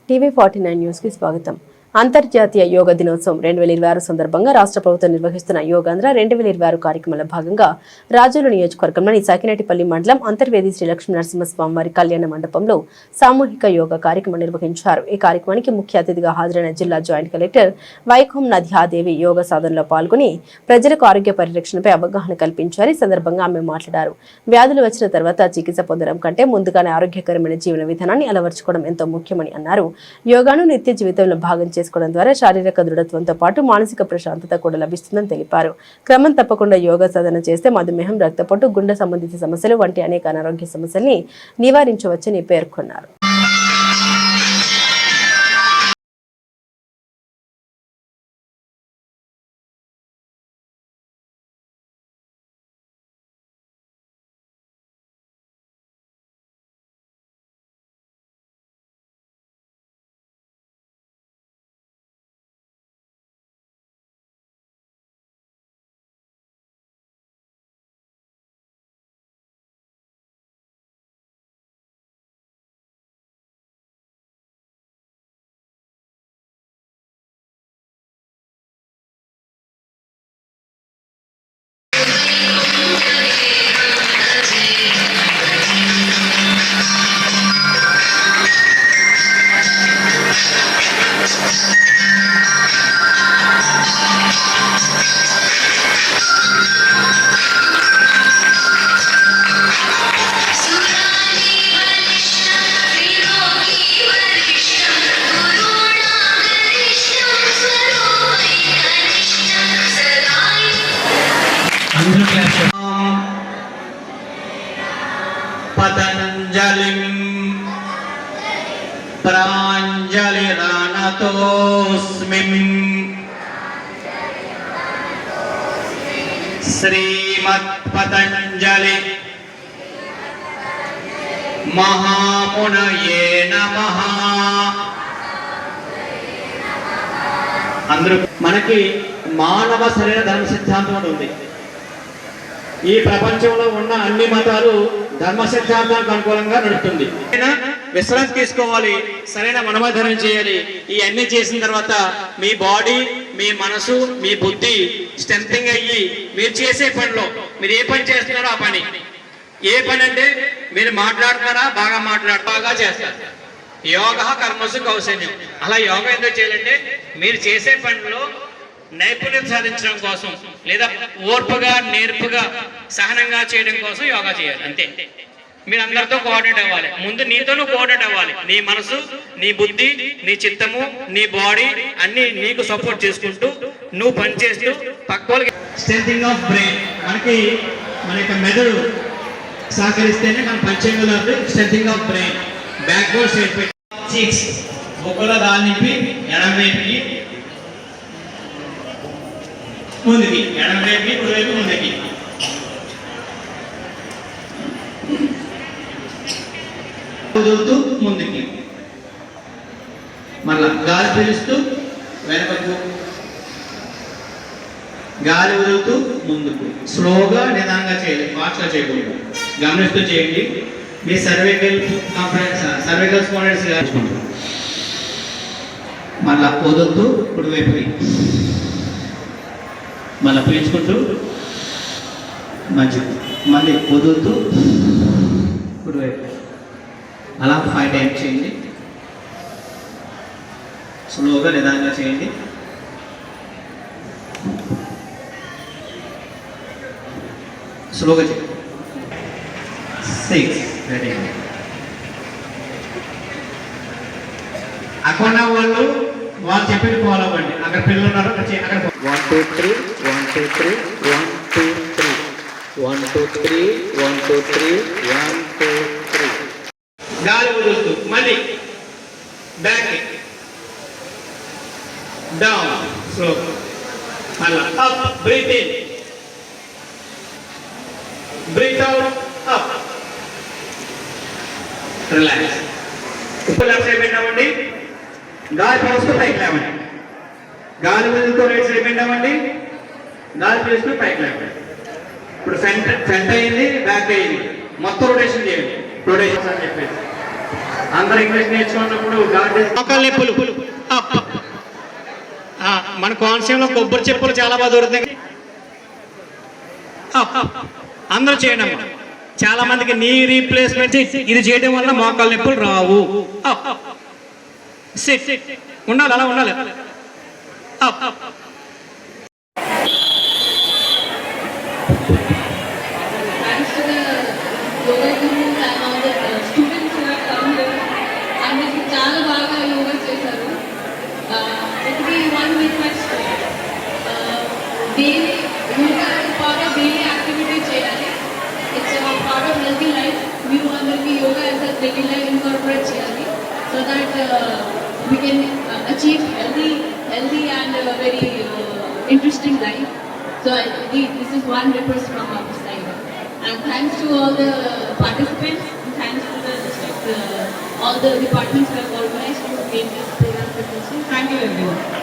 TV49 news కి స్వాగతం. అంతర్జాతీయ యోగా దినోత్సవం 2026 సందర్భంగా రాష్ట్ర ప్రభుత్వం నిర్వహిస్తున్న యోగాంధ్ర 2026 కార్యక్రమంలో భాగంగా రాజోలు నియోజకవర్గంలోని సాకినేటిపల్లి మండలం అంతర్వేది శ్రీ లక్ష్మీ నరసింహస్వామి వారి కళ్యాణ మండపంలో సామూహిక యోగా కార్యక్రమం నిర్వహించారు. ఈ కార్యక్రమానికి ముఖ్య అతిథిగా హాజరైన జిల్లా జాయింట్ కలెక్టర్ వైకోం నద్యాదేవి యోగా సాధనలో పాల్గొని ప్రజలకు ఆరోగ్య పరిరక్షణపై అవగాహన కల్పించారు. ఈ సందర్భంగా ఆమె మాట్లాడారు. వ్యాధులు వచ్చిన తర్వాత చికిత్స పొందడం కంటే ముందుగానే ఆరోగ్యకరమైన జీవన విధానాన్ని అలవర్చుకోవడం ఎంతో ముఖ్యమని అన్నారు. యోగాను నిత్య జీవితంలో భాగం చేసుకోవడం ద్వారా శారీరక దృఢత్వంతో పాటు మానసిక ప్రశాంతత కూడా లభిస్తుందని తెలిపారు. క్రమం తప్పకుండా యోగా సాధన చేస్తే మధుమేహం, రక్తపోటు, గుండె సంబంధిత సమస్యలు వంటి అనేక అనారోగ్య సమస్యల్ని నివారించవచ్చని పేర్కొన్నారు. पतंजलिं प्राञ्जलिरानतोऽस्मिन् श्रीमत्पतंजलि महामुनये नमः. అందరూ మనకి మానవ శరీర ధర్మ సిద్ధాంతం ఉంది. ఈ ప్రపంచంలో ఉన్న అన్ని మతాలు ధర్మ సిద్ధాంతానికి అనుకూలంగా నడుస్తుంది. విశ్రాంతి తీసుకోవాలి, సరైన మనమధనం చేయాలి. ఇవన్నీ చేసిన తర్వాత మీ బాడీ, మీ మనసు, మీ బుద్ధి స్ట్రెంథింగ్ అయ్యి మీరు చేసే పనిలో మీరు ఏ పని చేస్తున్నారో ఆ పని, ఏ పని అంటే మీరు మాట్లాడుతున్నారా బాగా చేస్తారు. యోగా కర్మసు కౌశల్యం. అలా యోగా ఎందుకు చేయాలంటే మీరు చేసే పనిలో నైపుణ్యం సాధించడం కోసం, లేదా ఓర్పుగా నేర్పుగా సహనంగా చేయడం కోసం యోగా చేయాలి. అంతే. మీరు అందరితో కోఆర్డినేట్ అవ్వాలి. ముందు నీతోనూ కోఆర్డినేట్ అవ్వాలి. నీ మనసు, నీ బుద్ధి, నీ చిత్తము, నీ బాడీ అన్ని నీకు సపోర్ట్ చేసుకుంటూ నువ్వు పని చేస్తూ పక్క వాళ్ళకి స్ట్రెంథింగ్ ఆఫ్ బ్రెయిన్. మన యొక్క మెదడు సహకరిస్తేనే మనం పని చేయగలరు. Strengthening of brain. Back bone straight పెట్టి చీక్స్ బొక్కల దాన్ని ఎడమవైపుకి ముందుకి, ఎడమవైపుకి కుడివైపు ముందుకి. వదులుతూ ముందుకి, మళ్ళా గాలి పీలుస్తూ వెనకకు, గాలి వదులుతూ ముందుకు. స్లోగా నిదానంగా చేయాలి, ఫాస్ట్గా చేయకూడదు. గమనిస్తూ చేయండి. మీ సర్వైకల్ స్పాండిలైటిస్ రాసుకుంటారు. మళ్ళా వదులుతూ కుడివైపుకి, మళ్ళీ పీల్చుకుంటూ మంచిది, మళ్ళీ వదులుతూ కుడివైపు. అలా 5 టైమ్స్ చేయండి. స్లోగా నిదానంగా చేయండి. స్లోగా చేయండి. 6 రెడీ. అక్కడ వాళ్ళు చెప్పిన ఫాలో అవ్వండి. అక్కడ పిల్లలు ఉన్నారు, అక్కడ 1 2 3 1 2 3 1 2 3 1 2 3 1 2 3 1 2 3. గాలి వదులుతూ మళ్ళీ బ్యాక్ డౌన్ స్లో, మళ్ళీ up, breathe in, breathe out, up, relax. ఇప్పుడు లెఫ్ట్ సైడ్ బెండ్ అవ్వండి. గాలి పీలుస్తూ పైకి లేవండి. గాలి వదులుతూ రైట్ సైడ్ బెండ్ అవ్వండి. గాలి పీలుస్తూ పైకి లేవండి. ఇప్పుడు ఫ్రంట్ అయింది, బ్యాక్ అయింది, మొత్తం రొటేషన్ చేయండి. రొటేషన్ అని చెప్పేసి అందరు ఇంగ్లీష్ నేర్చుకున్నప్పుడు మోకాళ్ళ నొప్పులు అప్. మన కోనసీమలో కొబ్బరి చెప్పులు చాలా బాగా దొరుకుతాయి. అప్. అందరూ చేయండి అమ్మా. చాలా మందికి నీ రీప్లేస్మెంట్ ఇది చేయడం వల్ల మోకాళ్ళ నొప్పులు రావు. అప్. సిట్. ఉండాలి, అలా ఉండాలి. Up. Thanks to the yoga gurus and all the students who have come here. And this is చాలా బాగా యోగా చేశారు. It will be one request. Daily yoga is part of daily activity చేయాలి. It's a part of healthy life. మీరు అందరికీ yoga as a daily life incorporate చేయాలి. So that we can achieve healthy and very interesting life. So this is one request from our side. And thanks to all the participants, and thanks to the district, all the departments who have organized to make this program successful. Thank you everyone.